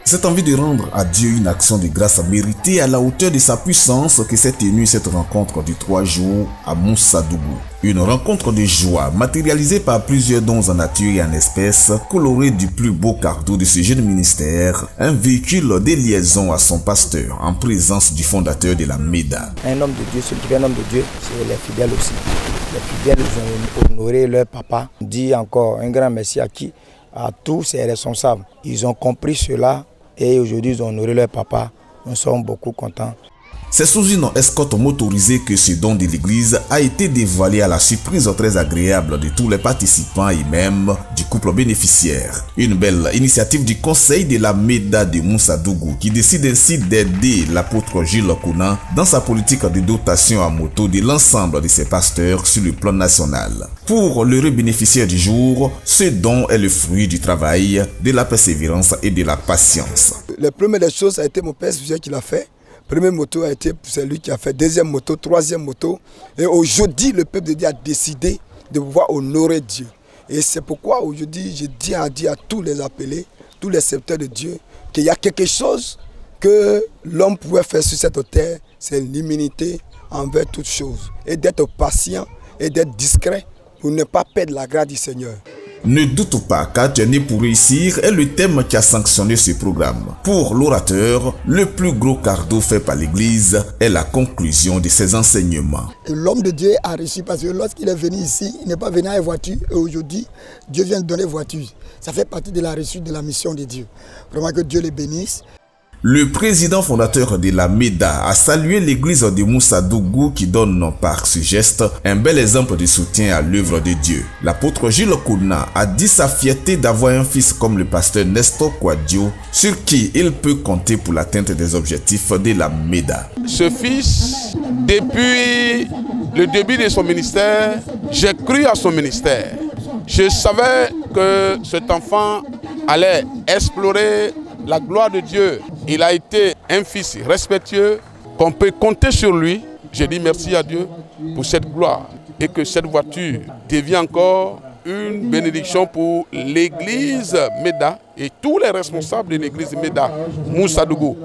Cette envie de rendre à Dieu une action de grâce méritée à la hauteur de sa puissance que s'est tenue cette rencontre de 3 jours à Moussadougou. Une rencontre de joie matérialisée par plusieurs dons en nature et en espèces, colorée du plus beau cardo de ce jeune ministère, un véhicule de liaison à son pasteur en présence du fondateur de la MEDA. Un homme de Dieu, celui qui est un homme de Dieu, c'est les fidèles aussi. Les fidèles ont honoré leur papa. On dit encore un grand merci à qui? À tous ces responsables. Ils ont compris cela et aujourd'hui ils ont honoré leur papa. Nous sommes beaucoup contents. C'est sous une escorte motorisée que ce don de l'église a été dévoilé à la surprise très agréable de tous les participants et même du couple bénéficiaire. Une belle initiative du conseil de la MEDA de Moussadougou qui décide ainsi d'aider l'apôtre Gilles Kounan dans sa politique de dotation à moto de l'ensemble de ses pasteurs sur le plan national. Pour l'heureux bénéficiaire du jour, ce don est le fruit du travail, de la persévérance et de la patience. La première des choses, ça a été mon père qui l'a fait. Première moto a été celui qui a fait, deuxième moto, troisième moto. Et aujourd'hui, le peuple de Dieu a décidé de pouvoir honorer Dieu. Et c'est pourquoi aujourd'hui, je dis à tous les appelés, tous les serviteurs de Dieu, qu'il y a quelque chose que l'homme pouvait faire sur cette terre, c'est l'humilité envers toutes choses. Et d'être patient et d'être discret pour ne pas perdre la grâce du Seigneur. Ne doute pas car tu es né pour réussir est le thème qui a sanctionné ce programme. Pour l'orateur, le plus gros cardo fait par l'église est la conclusion de ses enseignements. L'homme de Dieu a réussi parce que lorsqu'il est venu ici, il n'est pas venu avec voiture et aujourd'hui, Dieu vient de donner voiture. Ça fait partie de la réussite de la mission de Dieu. Vraiment que Dieu les bénisse. Le président fondateur de la MEDA a salué l'église de Moussadougou qui donne par ce geste un bel exemple de soutien à l'œuvre de Dieu. L'apôtre Gilles Kounan a dit sa fierté d'avoir un fils comme le pasteur Nestor Kouadio sur qui il peut compter pour l'atteinte des objectifs de la MEDA. Ce fils, depuis le début de son ministère, j'ai cru à son ministère. Je savais que cet enfant allait explorer la gloire de Dieu. Il a été un fils respectueux, qu'on peut compter sur lui. J'ai dit merci à Dieu pour cette gloire et que cette voiture devienne encore une bénédiction pour l'église MEDA et tous les responsables de l'église MEDA, Moussadougou.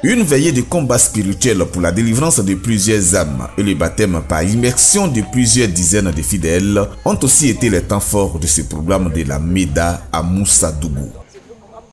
Une veillée de combat spirituel pour la délivrance de plusieurs âmes et le baptême par immersion de plusieurs dizaines de fidèles ont aussi été les temps forts de ce programme de la MEDA à Moussadougou.